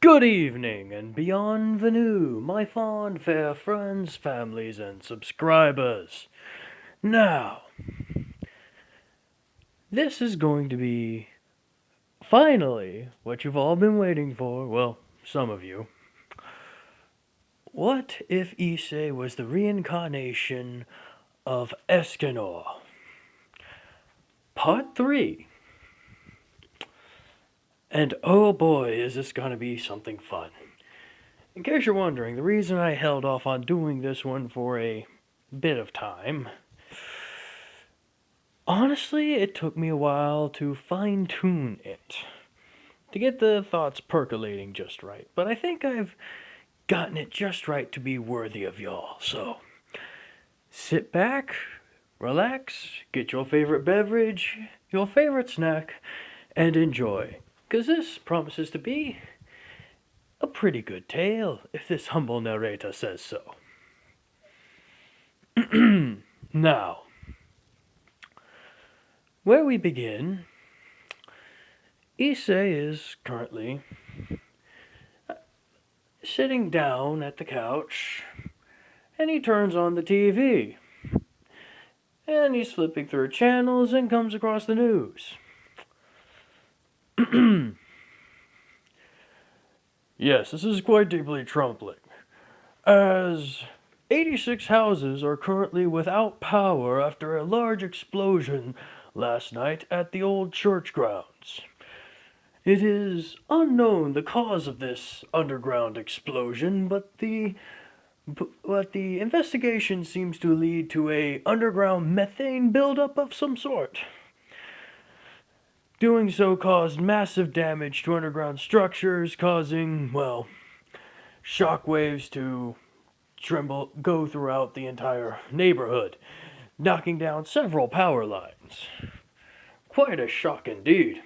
Good evening and bienvenue, my fond fair friends, families, and subscribers. Now, this is going to be finally what you've all been waiting for. Well, some of you. What if Issei was the reincarnation of Escanor? Part 3. And oh boy, is this going to be something fun. In case you're wondering, the reason I held off on doing this one for a bit of time, honestly, it took me a while to fine tune it, to get the thoughts percolating just right. But I think I've gotten it just right to be worthy of y'all. So, sit back, relax, get your favorite beverage, your favorite snack, and enjoy. Because this promises to be a pretty good tale, if this humble narrator says so. Now, where we begin, Issei is currently sitting down at the couch, and he turns on the TV. And he's flipping through channels and comes across the news. Yes, this is quite deeply troubling, as 86 houses are currently without power after a large explosion last night at the old church grounds. It is unknown the cause of this underground explosion, but the investigation seems to lead to a underground methane buildup of some sort. Doing so caused massive damage to underground structures, causing, well, shockwaves to go throughout the entire neighborhood, knocking down several power lines. Quite a shock indeed.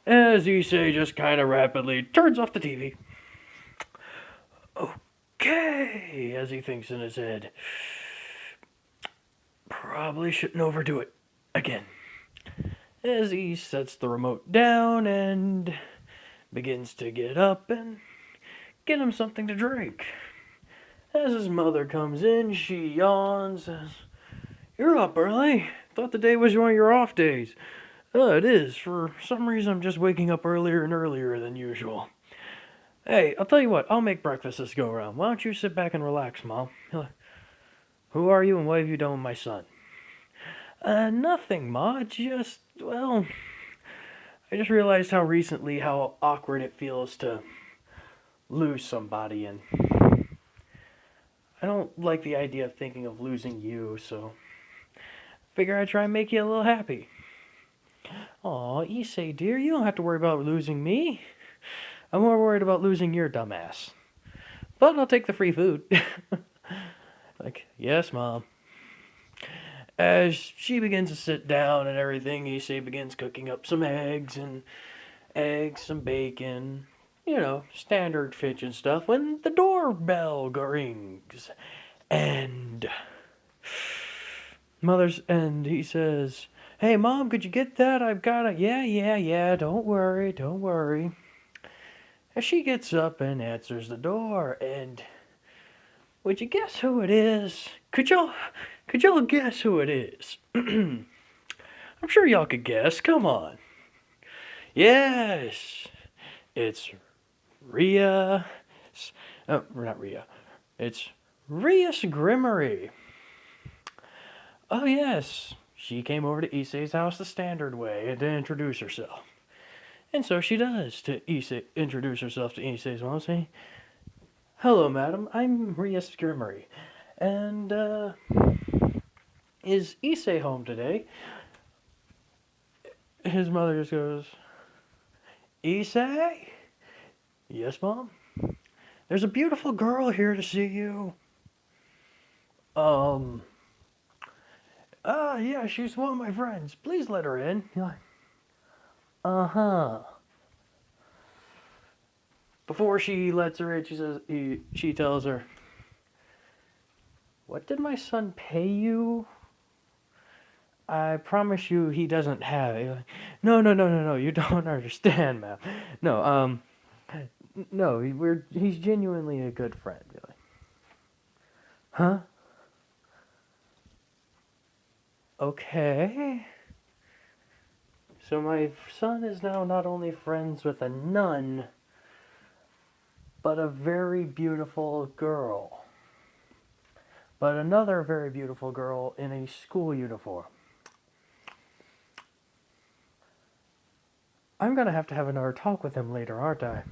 As Issei just kind of rapidly turns off the TV. Okay, as he thinks in his head. Probably shouldn't overdo it again. As he sets the remote down and begins to get up and get him something to drink. As his mother comes in, she yawns. Says, "You're up early. Thought the day was one of your off days." It is. For some reason, I'm just waking up earlier and earlier than usual. Hey, I'll tell you what. I'll make breakfast this go around. Why don't you sit back and relax, Mom? Who are you and what have you done with my son? Nothing, Ma. Just, well, I just realized how awkward it feels to lose somebody, and I don't like the idea of thinking of losing you, so figure I'd try and make you a little happy. Aw, Issei, dear, you don't have to worry about losing me. I'm more worried about losing your dumbass. But I'll take the free food. Like, yes, Mom. As she begins to sit down and everything, Issei begins cooking up some eggs, some bacon, standard kitchen stuff, when the doorbell rings. And he says, "Hey, Mom, could you get that? I've got it." Yeah, don't worry. As she gets up and answers the door, and would you guess who it is? Could y'all guess who it is? I'm sure y'all could guess. Come on. Yes, it's Ria. Not Ria. It's Ria's Grimmery. Oh yes, she came over to Issei's house the standard way to introduce herself. And so she does to introduce herself to Issei's mom, saying, "Hello, madam, I'm Ria's Grimmery. And, is Issei home today?" His mother just goes, "Issei?" "Yes, Mom?" "There's a beautiful girl here to see you." Yeah, she's one of my friends. Please let her in." You're like, uh-huh. Before she lets her in, she tells her, "What did my son pay you? I promise you he doesn't have it." Like, no, you don't understand, ma'am. No, No, he's genuinely a good friend. You're like, huh? Okay. So my son is now not only friends with a nun, but a very beautiful girl. But another very beautiful girl in a school uniform. I'm gonna have to have another talk with him later, aren't I?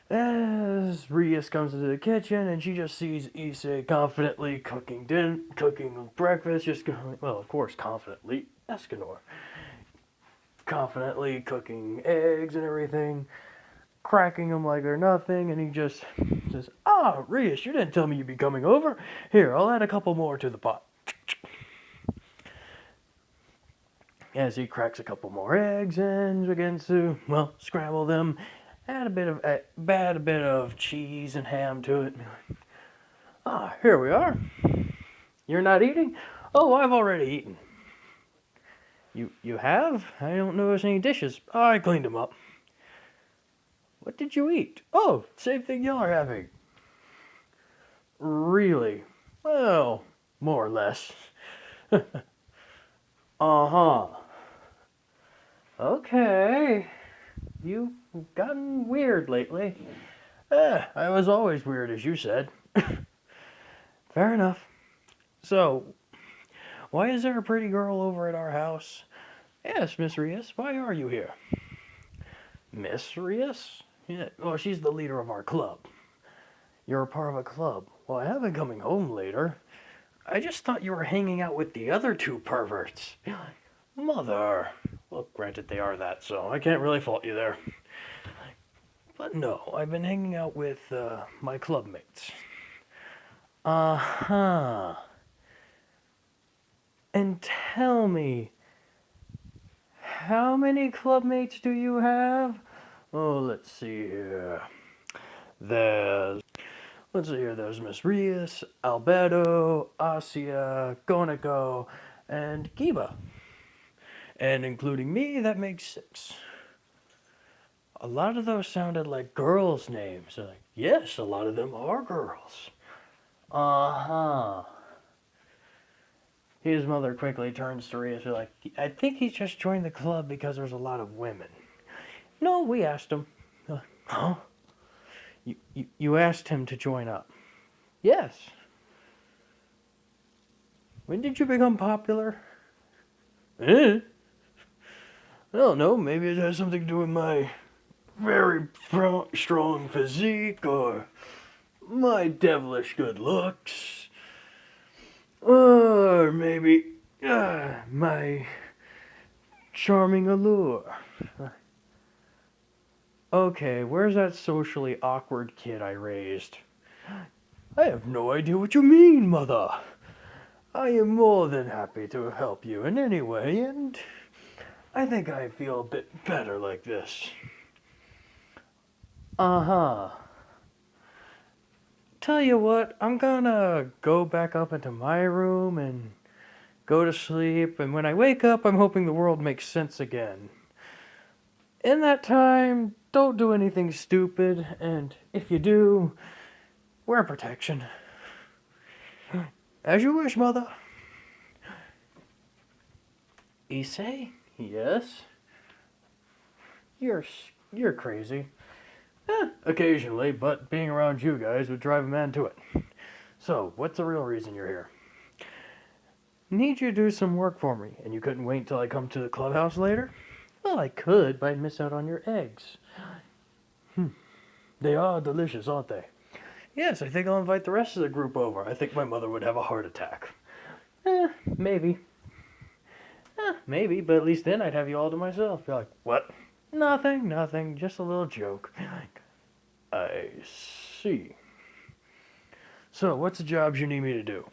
As Rias comes into the kitchen and she just sees Issei confidently cooking breakfast, just going, well, of course, confidently, Escanor. Confidently cooking eggs and everything, cracking them like they're nothing, and he just says, "Ah, Rias, you didn't tell me you'd be coming over. Here, I'll add a couple more to the pot." As he cracks a couple more eggs and begins to, well, scramble them, add a bit of cheese and ham to it. Ah, here we are. You're not eating? Oh, I've already eaten. You have? I don't notice any dishes. I cleaned them up. What did you eat? Oh, same thing y'all are having. Really? Well, more or less. Uh-huh. Okay. You've gotten weird lately. I was always weird, as you said. Fair enough. So, why is there a pretty girl over at our house? Yes, Miss Rias, why are you here? Miss Rias? Yeah, well, she's the leader of our club. You're a part of a club. Well, I have been coming home later. I just thought you were hanging out with the other two perverts. Mother. Well, granted, they are that, so I can't really fault you there. But no, I've been hanging out with my club mates. Uh-huh. And tell me, how many clubmates do you have? Oh, let's see here. There's, let's see here, there's Miss Rias, Alberto, Asia, Goniko, and Kiba. And including me, that makes 6. A lot of those sounded like girls' names. Like, yes, a lot of them are girls. Uh-huh. His mother quickly turns to Rias like, I think he's just joined the club because there's a lot of women. No, we asked him. Huh? You asked him to join up? Yes. When did you become popular? Eh? I don't know. Maybe it has something to do with my very strong physique or my devilish good looks. Or maybe my charming allure. Okay, where's that socially awkward kid I raised? I have no idea what you mean, Mother. I am more than happy to help you in any way, and I think I feel a bit better like this. Uh-huh. Tell you what, I'm gonna go back up into my room and go to sleep, and when I wake up, I'm hoping the world makes sense again. In that time, don't do anything stupid, and if you do, wear protection. As you wish, Mother. Issei? Yes? You're crazy. Occasionally, but being around you guys would drive a man to it. So, what's the real reason you're here? Need you to do some work for me, and you couldn't wait till I come to the clubhouse later? Well, I could, but I'd miss out on your eggs. They are delicious, aren't they? Yes, I think I'll invite the rest of the group over. I think my mother would have a heart attack. Maybe. Maybe, but at least then I'd have you all to myself. Be like, what? Nothing, just a little joke. I see. So, what's the jobs you need me to do?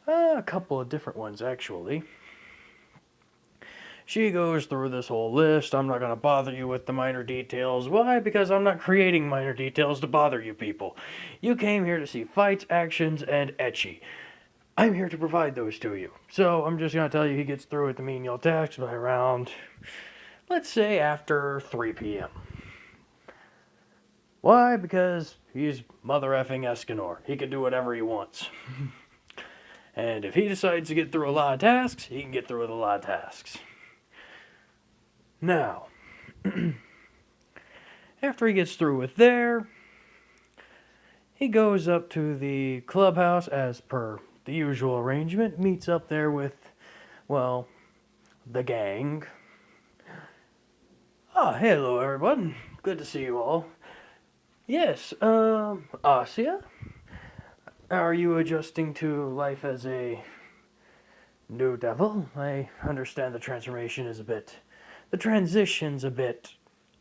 A couple of different ones, actually. She goes through this whole list. I'm not going to bother you with the minor details. Why? Because I'm not creating minor details to bother you people. You came here to see fights, actions, and ecchi. I'm here to provide those to you. So I'm just going to tell you he gets through with the menial tasks by around, let's say after 3 p.m. Why? Because he's mother effing Escanor. He can do whatever he wants. And if he decides to get through a lot of tasks, he can get through with a lot of tasks. Now, after he gets through with there, he goes up to the clubhouse as per the usual arrangement, meets up there with, well, the gang. Ah, hello everyone. Good to see you all. Yes, Asia? Are you adjusting to life as a new devil? I understand the transition's a bit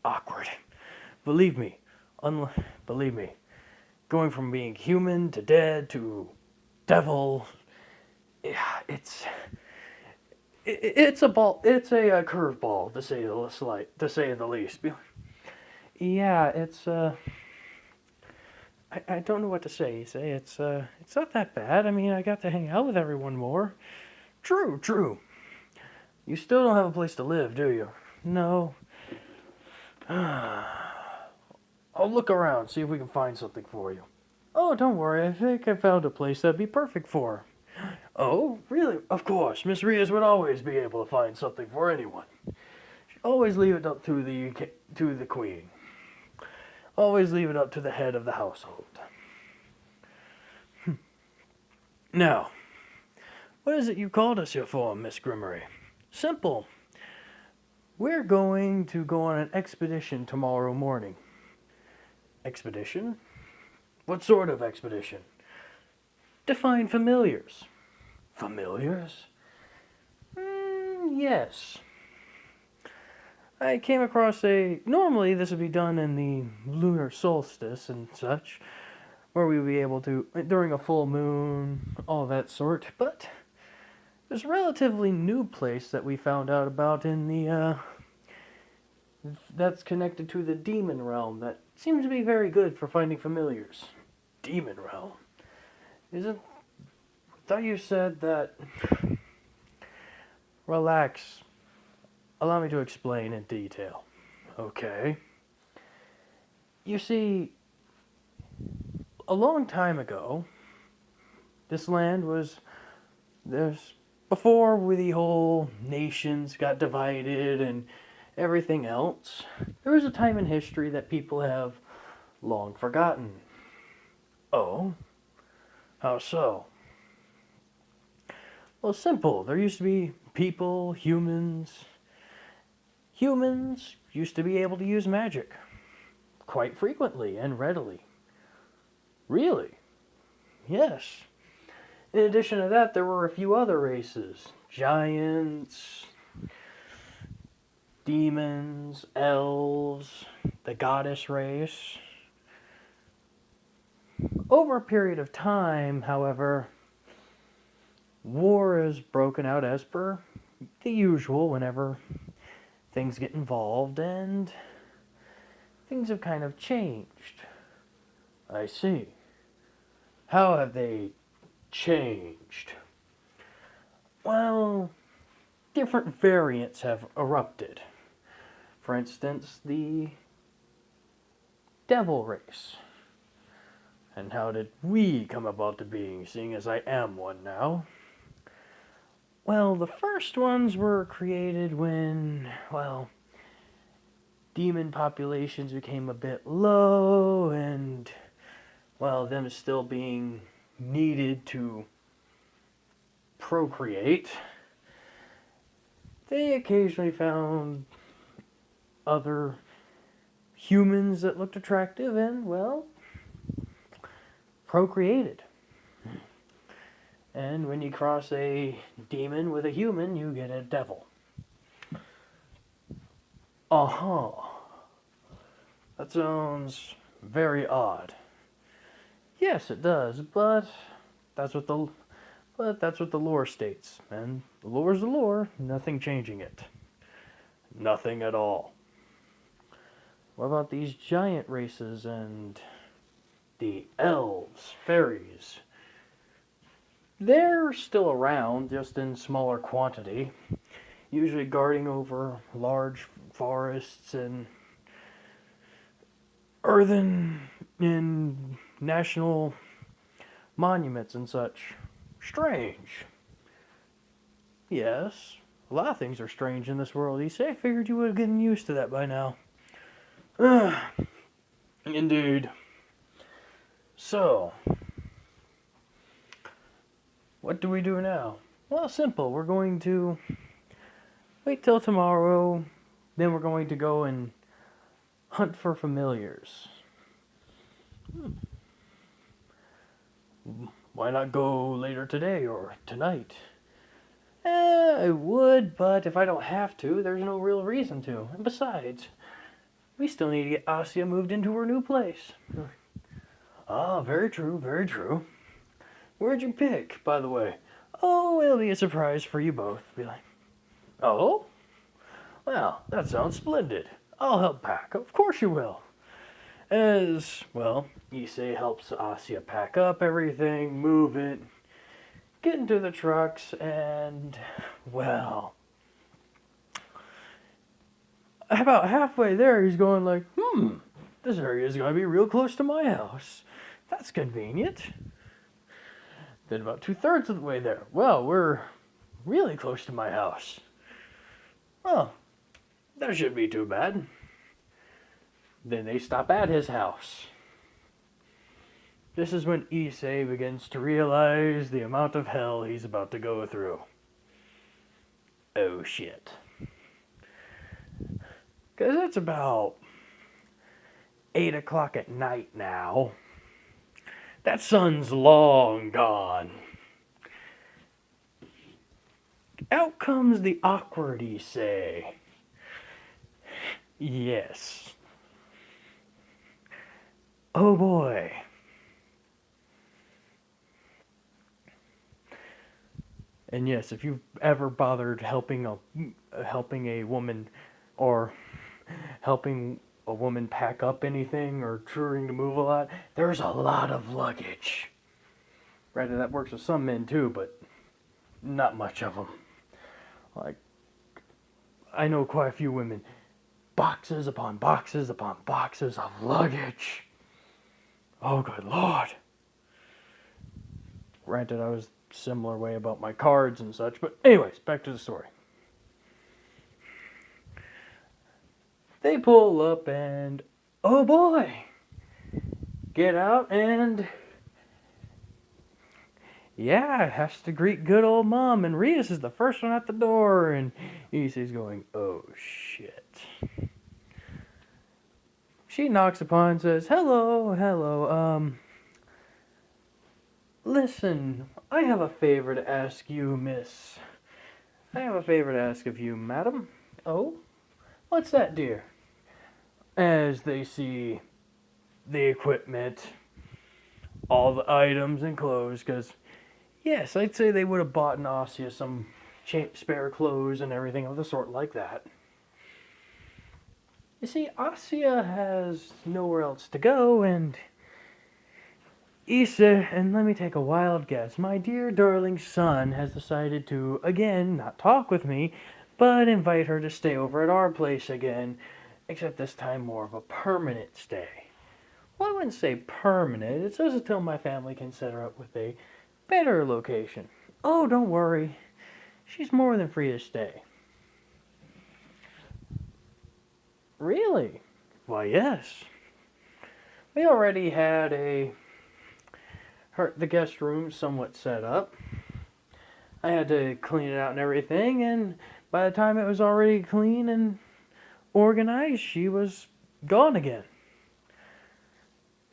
awkward. Believe me, believe me, going from being human to dead to devil, yeah, it's a curveball to say the least. Yeah, I don't know what to say. It's not that bad. I mean, I got to hang out with everyone more. True. You still don't have a place to live, do you? No. I'll look around, see if we can find something for you. Oh, don't worry. I think I found a place that'd be perfect for her. Oh, really? Of course. Miss Rios would always be able to find something for anyone. She'd always leave it up to the queen. Always leave it up to the head of the household. Now, what is it you called us here for, Miss Grimmery? Simple. We're going to go on an expedition tomorrow morning. Expedition? What sort of expedition? To find familiars. Familiars? Yes. I came across normally this would be done in the lunar solstice and such, where we would be able to, during a full moon, all that sort, but there's a relatively new place that we found out about in the, that's connected to the demon realm that seems to be very good for finding familiars. Demon realm? I thought you said that... Relax. Allow me to explain in detail. Okay. You see, a long time ago, this land was... Before the whole nations got divided and everything else, there was a time in history that people have long forgotten. Oh? How so? Well, simple. There used to be people, humans. Humans used to be able to use magic quite frequently and readily. Really? Yes. In addition to that, there were a few other races. Giants, demons, elves, the goddess race. Over a period of time, however, war is broken out as per the usual whenever things get involved, and things have kind of changed. I see. How have they changed? Well, different variants have erupted. For instance, the devil race. And how did we come about to being, seeing as I am one now? Well, the first ones were created when, well, demon populations became a bit low and, well, them still being needed to procreate. They occasionally found other humans that looked attractive and, well, procreated. And when you cross a demon with a human, you get a devil. Uh-huh. That sounds very odd. Yes, it does, but that's what the lore states. And the lore's the lore, nothing changing it. Nothing at all. What about these giant races and the elves, fairies? They're still around, just in smaller quantity. usually guarding over large forests and earthen and national monuments and such. Strange. Yes, a lot of things are strange in this world, Issei. I figured you would have gotten used to that by now. Indeed. So, what do we do now? Well, simple. We're going to wait till tomorrow, then we're going to go and hunt for familiars. Why not go later today or tonight? I would, but if I don't have to, there's no real reason to. And besides, we still need to get Asya moved into her new place. Ah, very true, very true. Where'd you pick, by the way? Oh, it'll be a surprise for you both. Be like, oh? Well, that sounds splendid. I'll help pack. Of course you will. As, well, Issei helps Asya pack up everything, move it, get into the trucks, and, well, about halfway there, he's going like, this area is going to be real close to my house. That's convenient. Then about 2/3 of the way there, well, we're really close to my house. Well, that shouldn't be too bad. Then they stop at his house. This is when Issei begins to realize the amount of hell he's about to go through. Oh shit. Because it's about 8 o'clock at night now. That sun's long gone. Out comes the awkward Issei. Yes. Oh boy. And yes, if you've ever bothered helping a woman or helping a woman pack up anything or touring to move a lot, there's a lot of luggage. Right, and that works with some men too, but not much of them. Like, I know quite a few women, boxes upon boxes upon boxes of luggage. Oh, good Lord. Granted, I was similar way about my cards and such, but anyways, back to the story. They pull up and, oh boy, get out and, yeah, has to greet good old mom, and Rias is the first one at the door, and Issei's going, oh shit. She knocks upon and says, hello, listen, I have a favor to ask you, miss. I have a favor to ask of you, madam. Oh? What's that, dear? As they see the equipment, all the items and clothes, because, yes, I'd say they would have bought in Asya some spare clothes and everything of the sort like that. You see, Asya has nowhere else to go, and Issei, and let me take a wild guess, my dear darling son has decided to, again, not talk with me, but invite her to stay over at our place again, except this time more of a permanent stay. Well, I wouldn't say permanent, it says until my family can set her up with a better location. Oh, don't worry, she's more than free to stay. Really? Why, yes. We already had the guest room somewhat set up. I had to clean it out and everything, and by the time it was already clean and organized, she was gone again.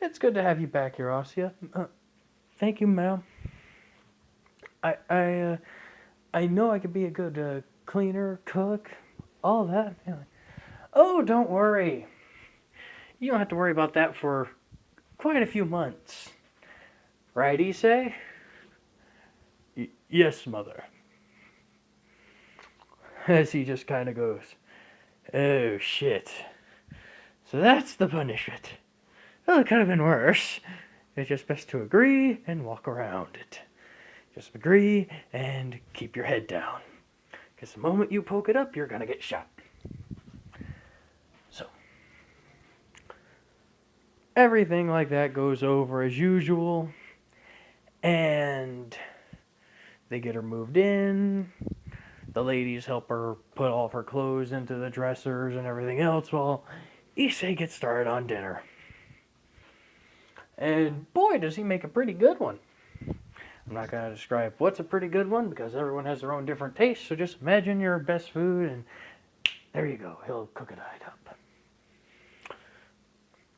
It's good to have you back here, Asya. Thank you, ma'am. I know I could be a good cleaner, cook, all that. Yeah. Oh, don't worry. You don't have to worry about that for quite a few months. Right, Issei? Yes, mother. As he just kind of goes, oh, shit. So that's the punishment. Well, it could have been worse. It's just best to agree and walk around it. Just agree and keep your head down. Because the moment you poke it up, you're going to get shot. So, everything like that goes over as usual. And they get her moved in. The ladies help her put all of her clothes into the dressers and everything else while Issei gets started on dinner. And boy, does he make a pretty good one. I'm not going to describe what's a pretty good one because everyone has their own different tastes. So just imagine your best food and there you go. He'll cook it right up.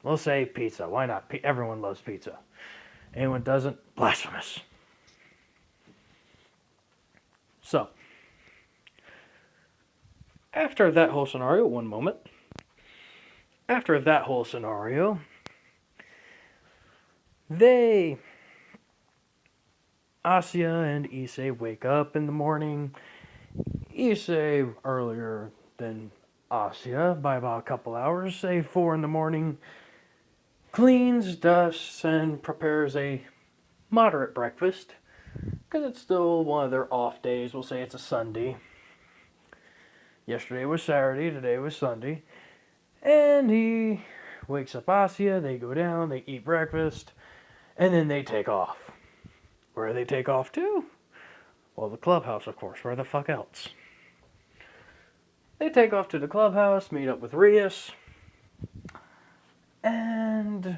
We'll say pizza. Why not? Everyone loves pizza. Anyone doesn't? Blasphemous. So, after that whole scenario, one moment. After that whole scenario, Asya and Issei wake up in the morning. Issei earlier than Asya by about a couple hours, say 4 in the morning, cleans, dusts, and prepares a moderate breakfast because it's still one of their off days. We'll say it's a Sunday. Yesterday was Saturday, today was Sunday. And he wakes up Asya, they go down, they eat breakfast, and then they take off. Where do they take off to? Well, the clubhouse, of course. Where the fuck else? They take off to the clubhouse, meet up with Rias, and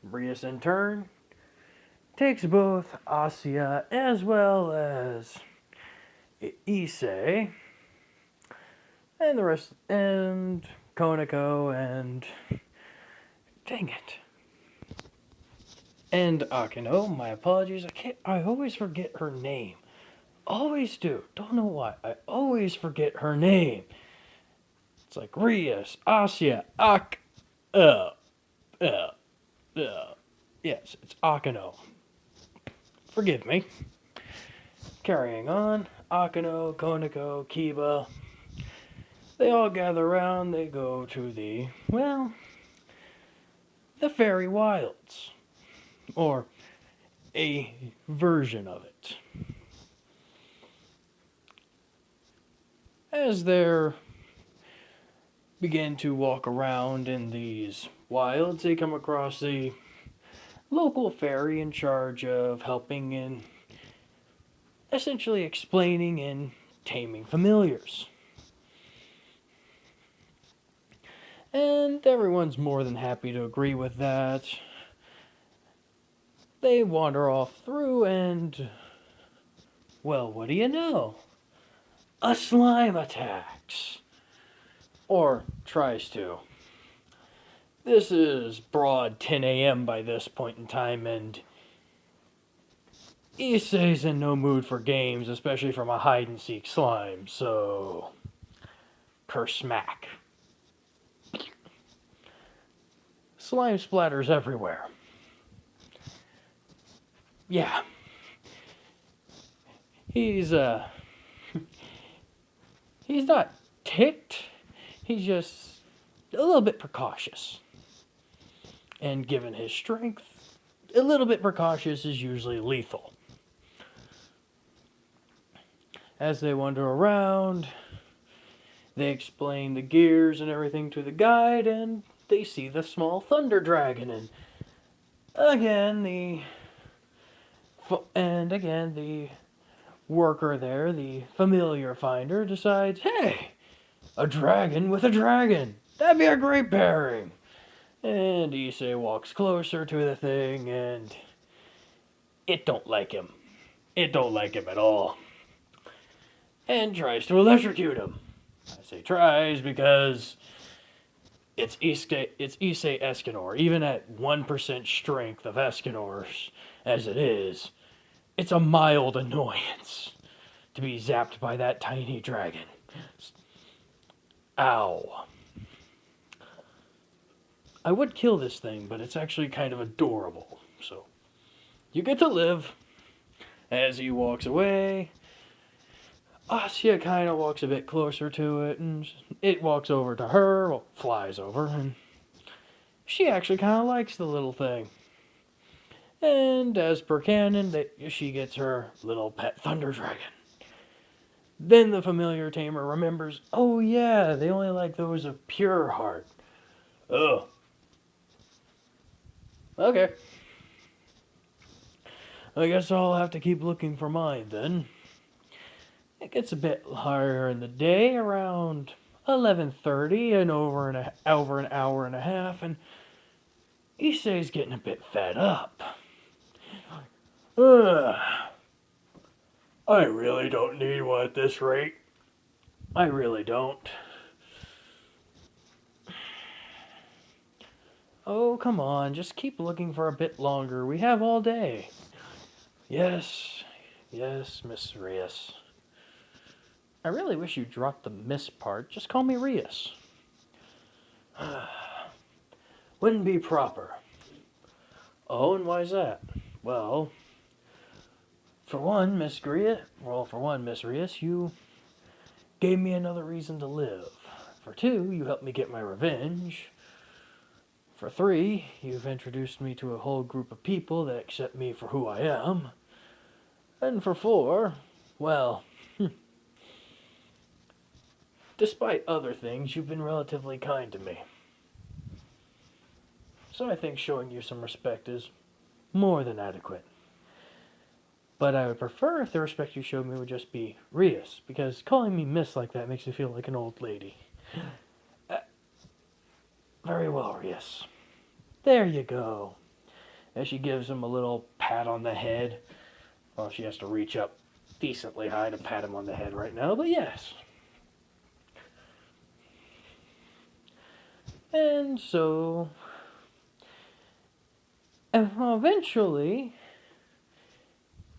Rias in turn takes both Asya as well as Issei and the rest, and Konako, and dang it. And Akino, my apologies, I always forget her name. Always do. Don't know why. I always forget her name. It's like Rias, Asya, yes, it's Akino. Forgive me. Carrying on, Akino, Konako, Kiba, they all gather around, they go to the fairy wilds. Or a version of it. As they begin to walk around in these wilds, they come across the local fairy in charge of helping in essentially explaining and taming familiars. And everyone's more than happy to agree with that. They wander off through and, well, what do you know? A slime attacks. Or tries to. This is broad 10 a.m. by this point in time, and Issei's in no mood for games, especially from a hide-and-seek slime, so kersmack. Slime splatters everywhere. Yeah. He's not ticked. He's just a little bit precautious. And given his strength, a little bit precautious is usually lethal. As they wander around, they explain the gears and everything to the guide, and they see the small thunder dragon. And again, the worker there, the familiar finder, decides, hey, a dragon with a dragon. That'd be a great pairing. And Issei walks closer to the thing, and it don't like him. It don't like him at all. And tries to electrocute him. I say tries because it's Issei Escanor. Even at 1% strength of Escanor's as it is, it's a mild annoyance to be zapped by that tiny dragon. Ow. I would kill this thing, but it's actually kind of adorable. So, you get to live. As he walks away, Asya kind of walks a bit closer to it, and it walks over to her, well, flies over, and she actually kind of likes the little thing. And as per canon, she gets her little pet thunder dragon. Then the familiar tamer remembers, oh yeah, they only like those of pure heart. Oh, okay. I guess I'll have to keep looking for mine then. It gets a bit higher in the day, around 11:30, and over an hour and a half, and Issei's getting a bit fed up. Ugh, I really don't need one at this rate. I really don't. Oh, come on, just keep looking for a bit longer. We have all day. Yes, yes, Miss Rias. I really wish you dropped the miss part. Just call me Rias. Wouldn't be proper. Oh, and why's that? Well, for one, Miss Rias, you gave me another reason to live. For two, you helped me get my revenge. For three, you've introduced me to a whole group of people that accept me for who I am. And for four, well, despite other things, you've been relatively kind to me. So I think showing you some respect is more than adequate. But I would prefer if the respect you showed me would just be Rias, because calling me Miss like that makes me feel like an old lady. Uh, Very well, Rias. There you go. As she gives him a little pat on the head. Well, she has to reach up decently high to pat him on the head right now, but yes. And so, eventually,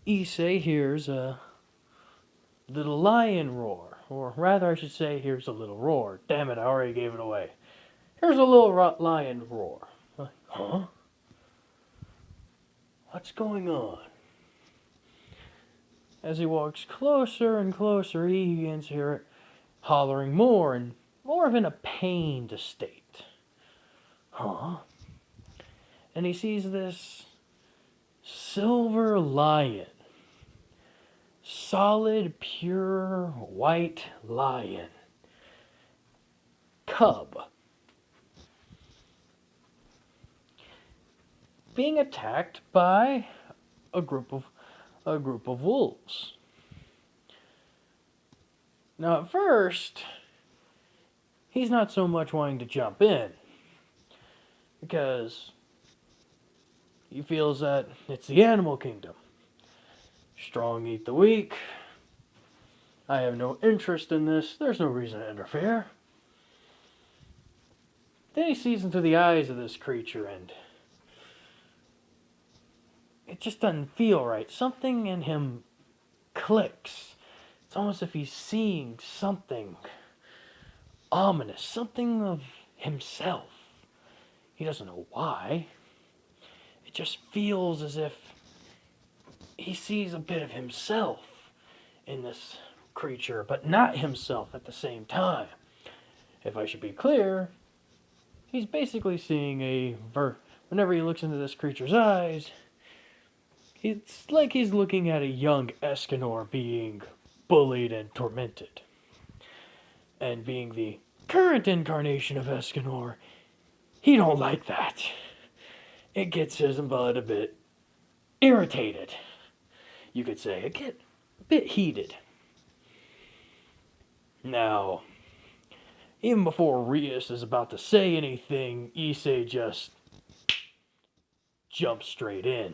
Issei hears a little lion roar. Or rather, I should say, here's a little roar. Damn it, I already gave it away. Here's a little lion roar. Huh? What's going on? As he walks closer and closer, he begins to hear it hollering more and more of in a pained state. Huh? And he sees this silver lion. Solid, pure, white lion. Cub. Being attacked by a group of wolves. Now at first, he's not so much wanting to jump in, because he feels that it's the animal kingdom. Strong eat the weak. I have no interest in this. There's no reason to interfere. Then he sees into the eyes of this creature, and it just doesn't feel right. Something in him clicks. It's almost as if he's seeing something ominous, something of himself. He doesn't know why. It just feels as if he sees a bit of himself in this creature, but not himself at the same time. If I should be clear, he's basically seeing whenever he looks into this creature's eyes, it's like he's looking at a young Escanor being bullied and tormented. And being the current incarnation of Escanor, he don't like that. It gets his blood a bit irritated. You could say, a bit heated. Now, even before Rias is about to say anything, Issei just jumps straight in.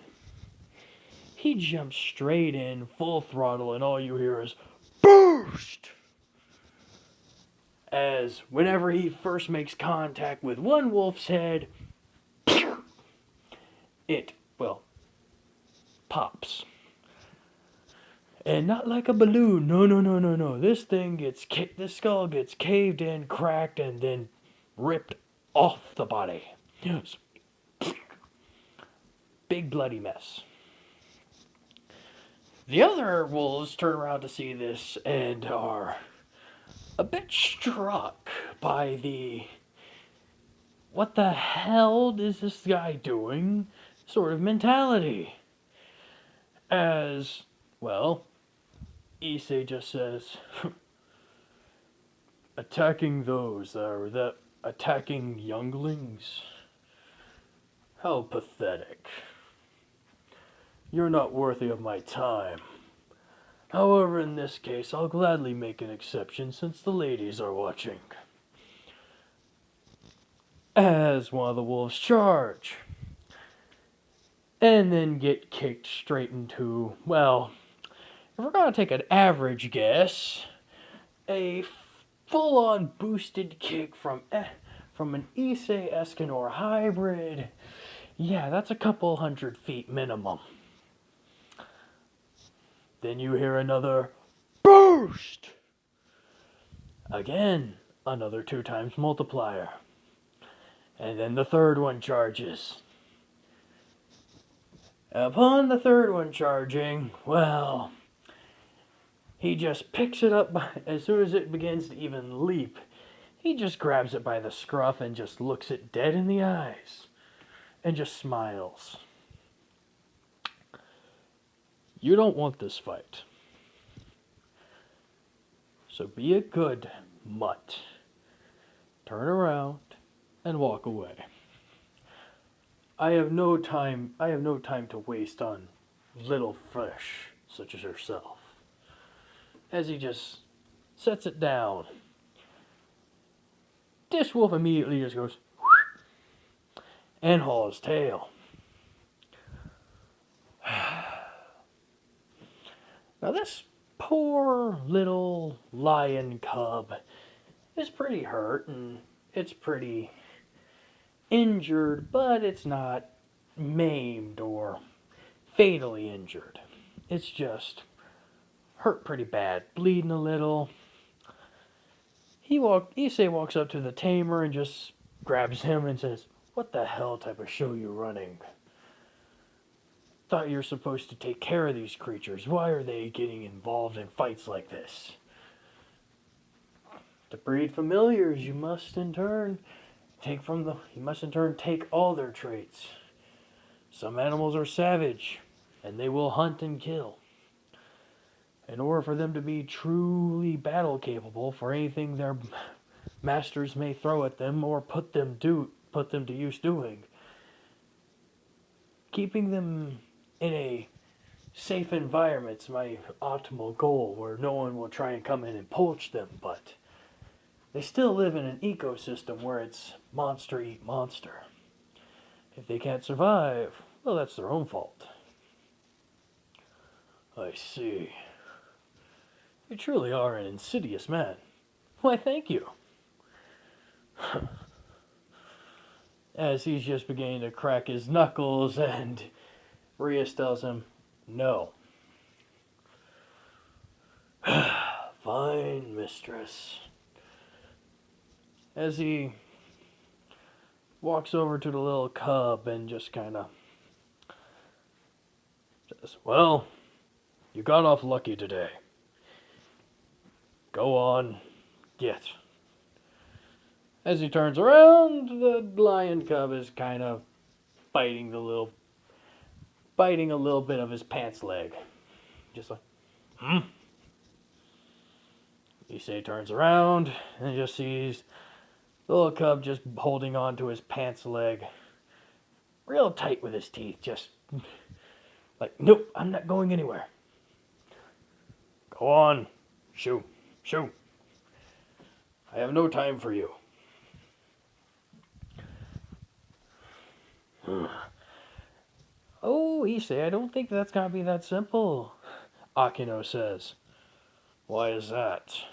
He jumps straight in, full throttle, and all you hear is boost! As whenever he first makes contact with one wolf's head, it, pops. And not like a balloon. No. This skull gets caved in, cracked, and then ripped off the body. Yes. Big bloody mess. The other wolves turn around to see this and are a bit struck by what the hell is this guy doing sort of mentality. As, well, Issei just says, attacking those that attacking younglings? How pathetic. You're not worthy of my time. However, in this case, I'll gladly make an exception since the ladies are watching. As one of the wolves charge, and then get kicked straight into, well, if we're going to take an average guess, a full-on boosted kick from an Issei Escanor hybrid. Yeah, that's a couple 100 feet minimum. Then you hear another boost. Again, another 2 times multiplier. And then the third one charges. Upon the third one charging, well, he just picks it up as soon as it begins to even leap. He just grabs it by the scruff and just looks it dead in the eyes and just smiles. You don't want this fight. So be a good mutt. Turn around and walk away. I have no time to waste on little fish such as yourself. As he just sets it down, this wolf immediately just goes and hauls tail. Now this poor little lion cub is pretty hurt and it's pretty injured, but it's not maimed or fatally injured. It's just hurt pretty bad, bleeding a little. Issei walks up to the tamer and just grabs him and says, "What the hell type of show you running? Thought you were supposed to take care of these creatures. Why are they getting involved in fights like this? To breed familiars, you must in turn take all their traits. Some animals are savage, and they will hunt and kill. In order for them to be truly battle capable for anything their masters may throw at them or put them to use doing, keeping them in a safe environment's my optimal goal, where no one will try and come in and poach them, but they still live in an ecosystem where it's monster eat monster. If they can't survive, well, that's their own fault." I see. You truly are an insidious man. Why, thank you. As he's just beginning to crack his knuckles, and Rias tells him, "No." "Fine, mistress." As he walks over to the little cub and just kind of says, "Well, you got off lucky today. Go on, get." As he turns around, the lion cub is kind of biting a little bit of his pants leg. Just like, Issei turns around and just sees the little cub just holding on to his pants leg real tight with his teeth, just like, "Nope, I'm not going anywhere. Go on, shoo, shoo. I have no time for you." "Oh, Issei, I don't think that's gonna be that simple," Akino says. "Why is that?"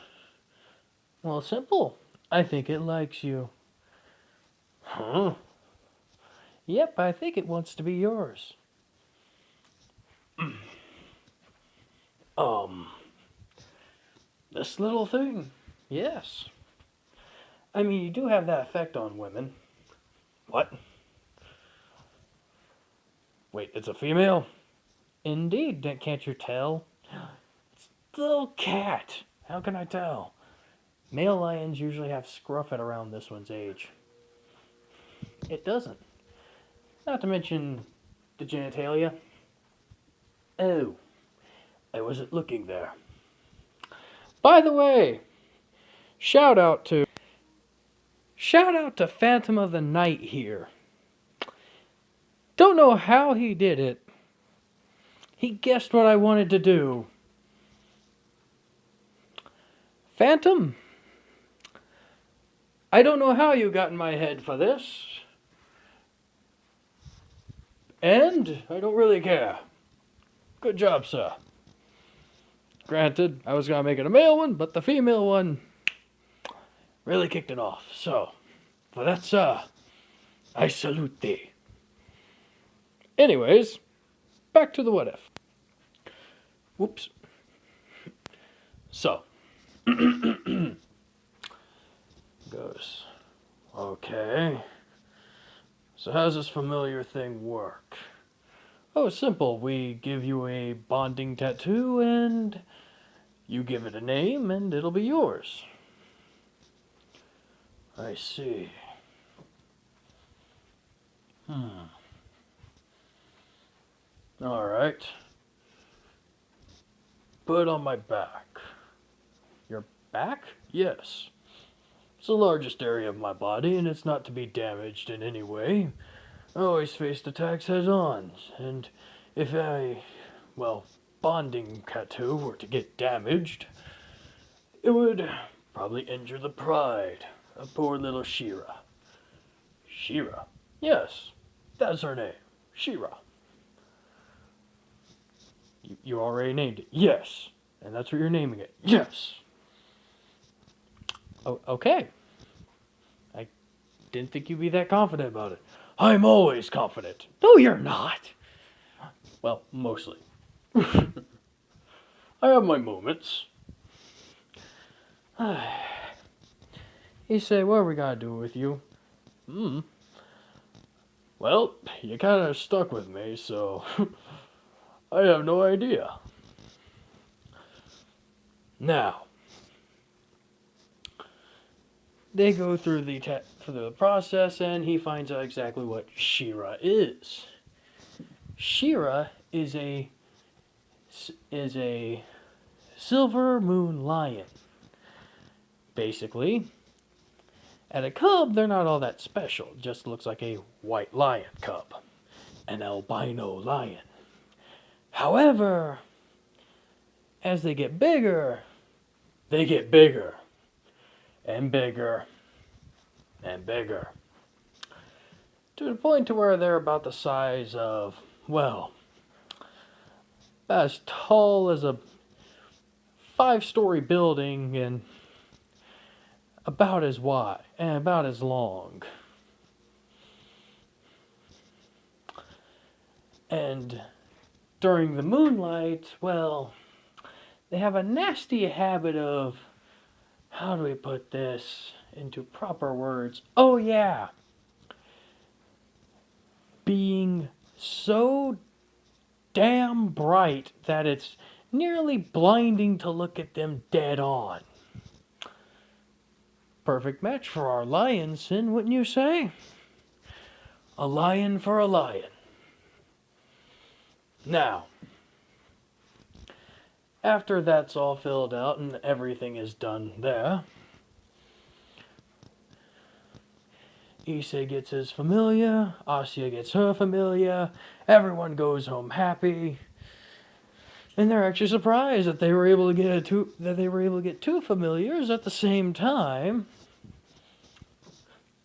"Well, simple. I think it likes you." "Huh?" "Yep, I think it wants to be yours." This little thing, yes. I mean, you do have that effect on women." "What? Wait, it's a female?" "Indeed, can't you tell? It's the little cat. How can I tell? Male lions usually have scruff at around this one's age. It doesn't. Not to mention the genitalia." "Oh, I wasn't looking there." By the way, shout out to Phantom of the Night here. Don't know how he did it. He guessed what I wanted to do. Phantom, I don't know how you got in my head for this. And I don't really care. Good job, sir. Granted, I was gonna make it a male one, but the female one really kicked it off. So, for that, sir, I salute thee. Anyways, back to the what if. Whoops. So, goes, okay. So how's this familiar thing work? Oh, it's simple. We give you a bonding tattoo and you give it a name and it'll be yours. I see. Alright. Put it on my back. Your back? Yes. It's the largest area of my body and it's not to be damaged in any way. I always faced attacks head on, and if bonding tattoo were to get damaged, it would probably injure the pride of poor little Shira. Shira? Yes, that's her name. Shira. You already named it? Yes. And that's what you're naming it? Yes. Oh, okay. I didn't think you'd be that confident about it. I'm always confident. No, you're not. Well, mostly. I have my moments. Issei, what are we gonna do with you? Well, you kinda stuck with me, so I have no idea. Now, they go through the process, and he finds out exactly what Shira is. Shira is a silver moon lion. Basically, at a cub, they're not all that special. It just looks like a white lion cub, an albino lion. However, as they get bigger and bigger and bigger, to the point to where they're about the size of, well, as tall as a 5-story building and about as wide and about as long. And during the moonlight, well, they have a nasty habit of, how do we put this into proper words? Oh yeah, being so damn bright that it's nearly blinding to look at them dead on. Perfect match for our lion, Sin, wouldn't you say? A lion for a lion. Now, after that's all filled out and everything is done there, Issei gets his familia, Asya gets her familia, everyone goes home happy, and they're actually surprised that they were able to get two familiars at the same time,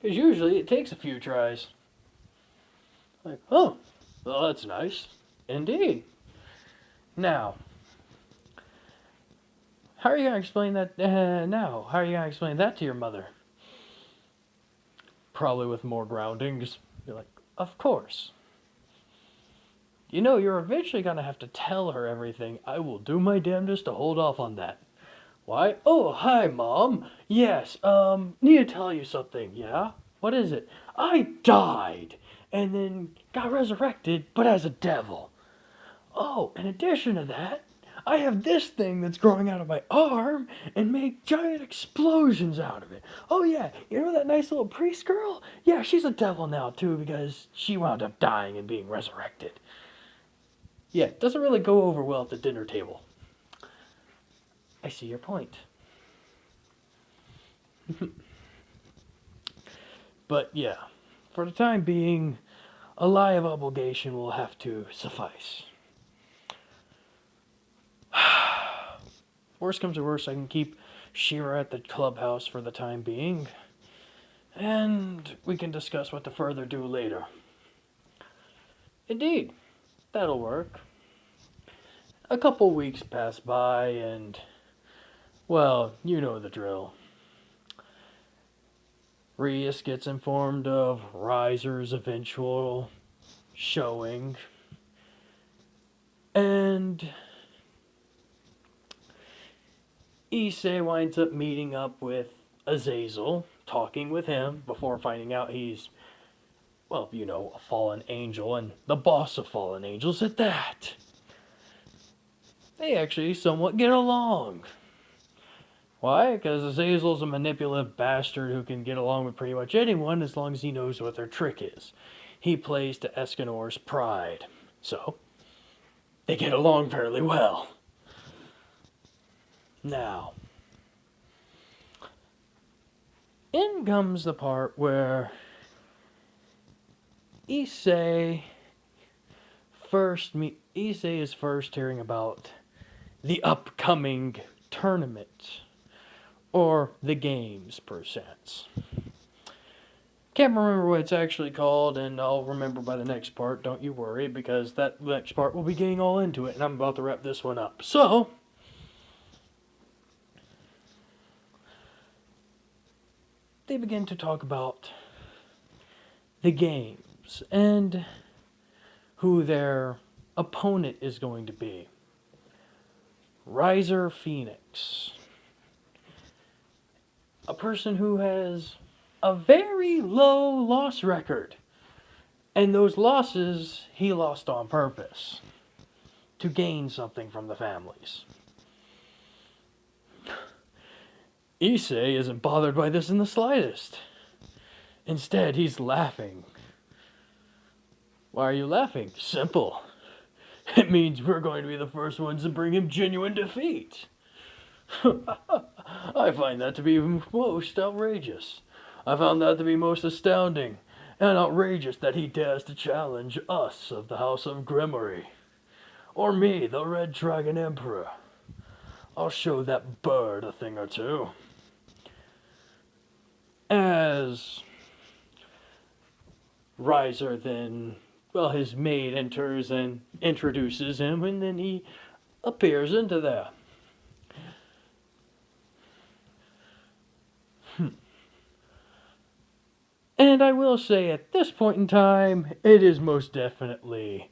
because usually it takes a few tries. Like, oh, well, that's nice, indeed. Now, how are you gonna explain that? How are you gonna explain that to your mother? Probably with more groundings. You're like, of course. You know, you're eventually gonna have to tell her everything. I will do my damnedest to hold off on that. Why? Oh, hi, Mom. Yes, need to tell you something, yeah? What is it? I died, and then got resurrected, but as a devil. Oh, in addition to that, I have this thing that's growing out of my arm and make giant explosions out of it. Oh yeah, you know that nice little priest girl? Yeah, she's a devil now too because she wound up dying and being resurrected. Yeah, it doesn't really go over well at the dinner table. I see your point. But yeah, for the time being, a lie of obligation will have to suffice. Worst comes to worst, I can keep Shira at the clubhouse for the time being, and we can discuss what to further do later. Indeed, that'll work. A couple weeks pass by, and, well, you know the drill. Rias gets informed of Riser's eventual showing, and Issei winds up meeting up with Azazel, talking with him before finding out he's, well, you know, a fallen angel and the boss of fallen angels at that. They actually somewhat get along. Why? Because Azazel's a manipulative bastard who can get along with pretty much anyone as long as he knows what their trick is. He plays to Escanor's pride. So, they get along fairly well. Now, in comes the part where Issei is first hearing about the upcoming tournament, or the games per sense. Can't remember what it's actually called, and I'll remember by the next part, don't you worry, because that next part will be getting all into it, and I'm about to wrap this one up. So, they begin to talk about the games, and who their opponent is going to be. Riser Phoenix. A person who has a very low loss record. And those losses he lost on purpose. To gain something from the families. Issei isn't bothered by this in the slightest. Instead, he's laughing. Why are you laughing? Simple. It means we're going to be the first ones to bring him genuine defeat. I find that to be most outrageous. I found that to be most astounding and outrageous that he dares to challenge us of the House of Grimory. Or me, the Red Dragon Emperor. I'll show that bird a thing or two. As Riser then, well, his maid enters and introduces him, and then he appears into there. And I will say at this point in time, it is most definitely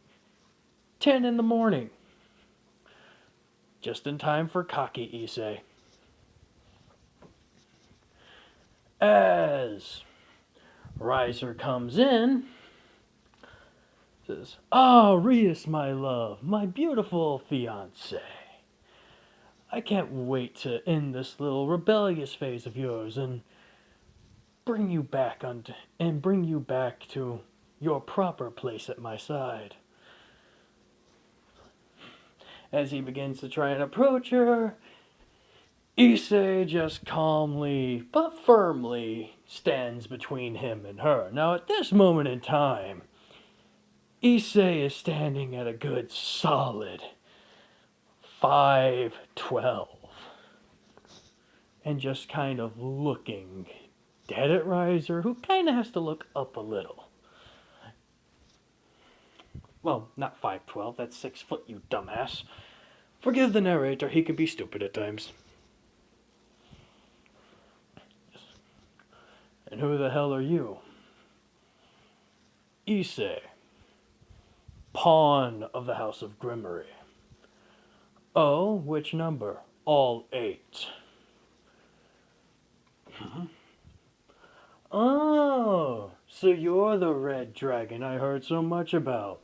10 in the morning. Just in time for cocky Issei. As Riser comes in, says, "Ah, Rias, my love, my beautiful fiancé. I can't wait to end this little rebellious phase of yours and bring you back to your proper place at my side." As he begins to try and approach her, Issei just calmly but firmly stands between him and her. Now at this moment in time, Issei is standing at a good solid 5'12", and just kind of looking dead at Riser, who kind of has to look up a little. Well, not 5'12", that's 6 foot, you dumbass. Forgive the narrator, he can be stupid at times. And who the hell are you? Issei, pawn of the House of Grimory. Oh, which number? All 8. Oh, so you're the red dragon I heard so much about.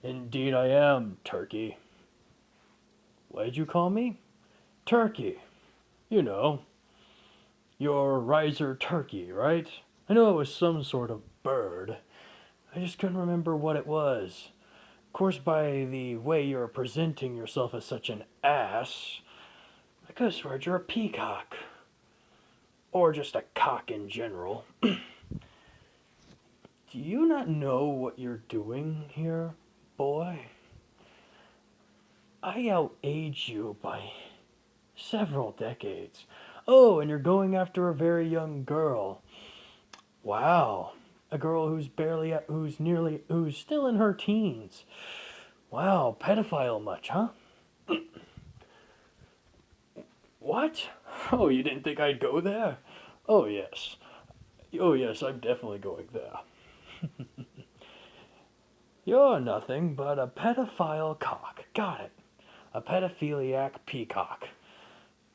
Indeed I am, Turkey. What did you call me? Turkey. You know, your riser turkey, right? I know it was some sort of bird. I just couldn't remember what it was. Of course, by the way you're presenting yourself as such an ass, I could have sworn you're a peacock. or just a cock in general. Do you not know what you're doing here, boy? I outage you by several decades. Oh, and you're going after a very young girl. Wow. A girl who's still in her teens. Wow, pedophile much, huh? What? Oh, you didn't think I'd go there? Oh, yes. Oh, yes, I'm definitely going there. You're nothing but a pedophile cock. Got it. A pedophiliac peacock.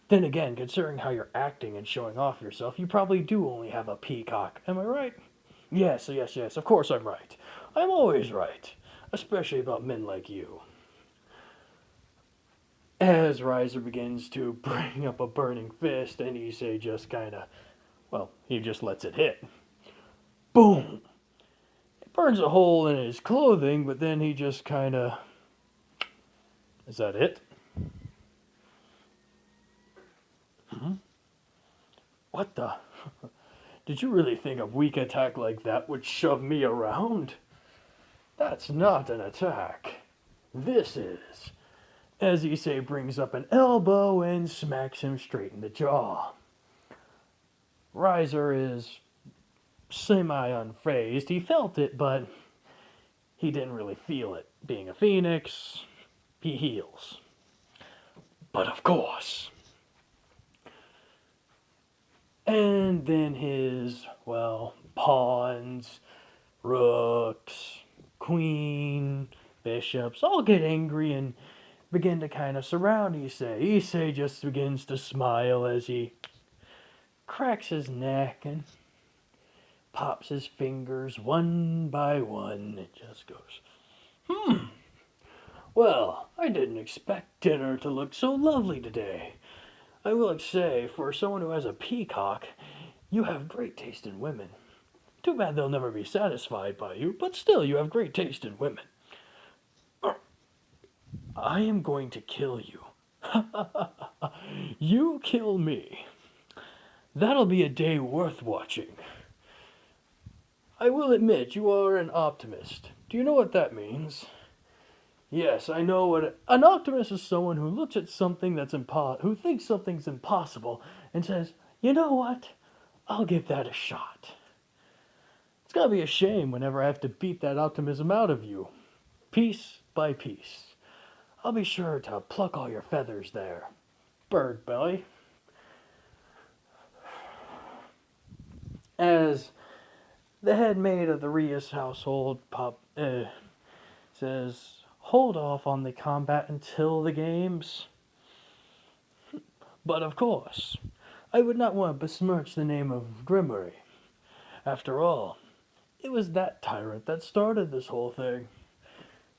Then again, considering how you're acting and showing off yourself, you probably do only have a peacock. Am I right? Yes, yes, yes, of course I'm right. I'm always right. Especially about men like you. As Riser begins to bring up a burning fist, and Issei just kinda, well, he just lets it hit. Boom! It burns a hole in his clothing, but then he just kinda. Is that it? Hmm? What the? Did you really think a weak attack like that would shove me around? That's not an attack. This is. As Issei brings up an elbow and smacks him straight in the jaw. Riser is semi-unfazed. He felt it, but he didn't really feel it. Being a phoenix, he heals. But of course. And then his, well, pawns, rooks, queen, bishops all get angry and begin to kind of surround Issei. Issei just begins to smile as he cracks his neck and pops his fingers one by one. It just goes, well, I didn't expect dinner to look so lovely today. I will say, for someone who has a peacock, you have great taste in women. Too bad they'll never be satisfied by you, but still, you have great taste in women. I am going to kill you. You kill me. That'll be a day worth watching. I will admit you are an optimist. Do you know what that means? Yes, I know what an optimist is. Someone who looks at something who thinks something's impossible and says, "You know what? I'll give that a shot." It's gotta be a shame whenever I have to beat that optimism out of you, piece by piece. I'll be sure to pluck all your feathers there, bird belly. As the head maid of the Rias household says, hold off on the combat until the games. But of course, I would not want to besmirch the name of Grimory. After all, it was that tyrant that started this whole thing,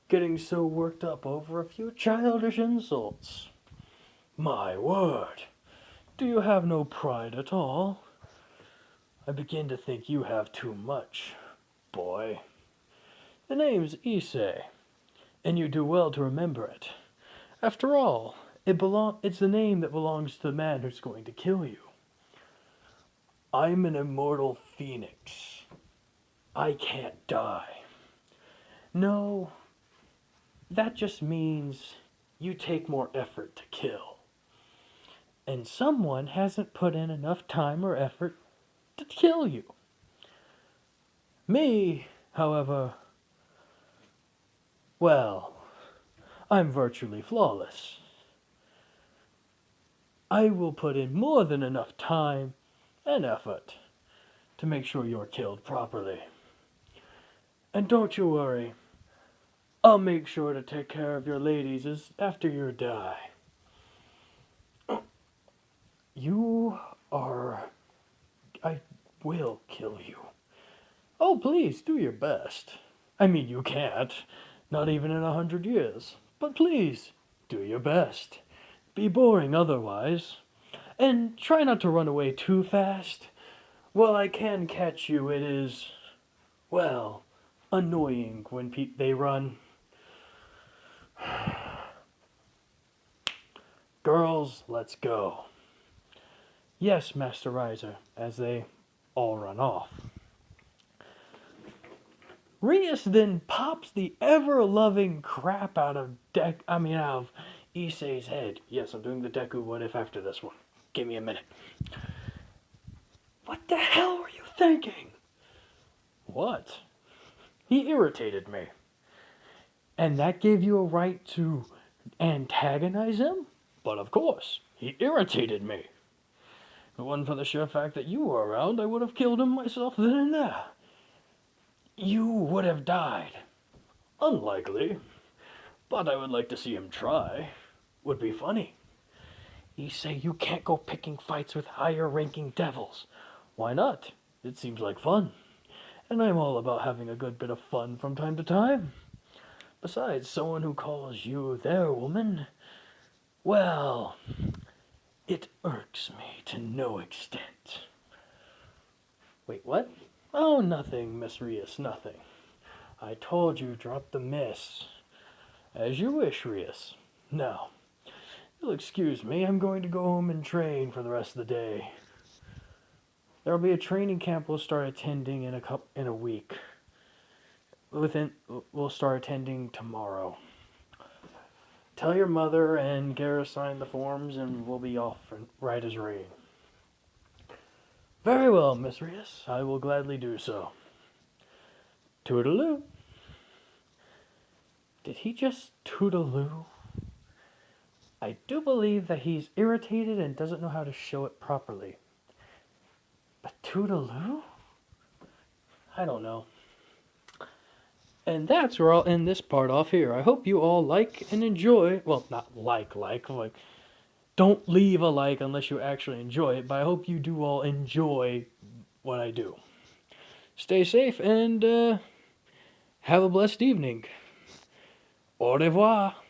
getting so worked up over a few childish insults. My word, do you have no pride at all? I begin to think you have too much, boy. The name's Issei, and you do well to remember it. After all, it's the name that belongs to the man who's going to kill you. I'm an immortal phoenix. I can't die. No, that just means you take more effort to kill. And someone hasn't put in enough time or effort to kill you. Me, however, well, I'm virtually flawless. I will put in more than enough time and effort to make sure you're killed properly. And don't you worry, I'll make sure to take care of your ladies after you die. You are... I will kill you. Oh, please, do your best. I mean, you can't. Not even in 100 years. But please, do your best. Be boring otherwise. And try not to run away too fast. While I can catch you, it is, well, annoying when they run. Girls, let's go. Yes, Master Riser, as they all run off. Rias then pops the ever-loving crap out of Issei's head. Yes, I'm doing the Deku what if after this one. Give me a minute. What the hell were you thinking? What? He irritated me. And that gave you a right to antagonize him? But of course, he irritated me. If it wasn't for the sheer fact that you were around, I would have killed him myself then and there. You would have died. Unlikely. But I would like to see him try. Would be funny. Issei, you can't go picking fights with higher ranking devils. Why not? It seems like fun. And I'm all about having a good bit of fun from time to time. Besides, someone who calls you their woman, well, it irks me to no extent. Wait, what? Oh, nothing, Miss Rias, nothing. I told you, drop the miss. As you wish, Rias. Now, you'll excuse me, I'm going to go home and train for the rest of the day. There'll be a training camp we'll start attending in a week. We'll start attending tomorrow. Tell your mother and get her to sign the forms, and we'll be off right as rain. Very well, Miss Rias. I will gladly do so. Toodaloo. Did he just toodaloo? I do believe that he's irritated and doesn't know how to show it properly. But toodaloo? I don't know. And that's where I'll end this part off here. I hope you all like and enjoy. Well, not like. Don't leave a like unless you actually enjoy it. But I hope you do all enjoy what I do. Stay safe and have a blessed evening. Au revoir.